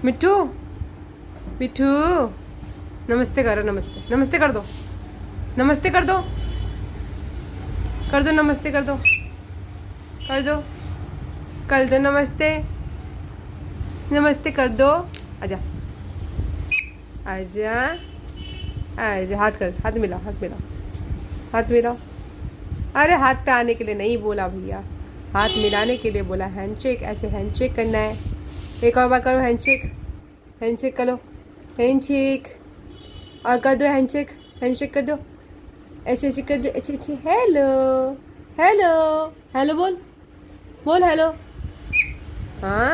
मिट्टू, मिट्टू, नमस्ते करो, नमस्ते, नमस्ते कर दो, नमस्ते कर दो, कर दो नमस्ते, कर दो, कर दो, कर दो नमस्ते, नमस्ते कर दो। आजा, आजा, आजा, हाथ कर, हाथ मिलाओ, हाथ मिलाओ, हाथ मिलाओ। अरे हाथ पे आने के लिए नहीं बोला भैया, हाथ मिलाने के लिए बोला। हैंडशेक, ऐसे हैंडशेक करना है। एक और बार करो हैंडशेक, हैंडशेक करो, हैंडशेक, और कर दो हैंडशेक, हैंडशेक कर दो, ऐसे ऐसे कर दो, अच्छे अच्छे। हेलो, हेलो, हेलो बोल, बोल हेलो। हाँ।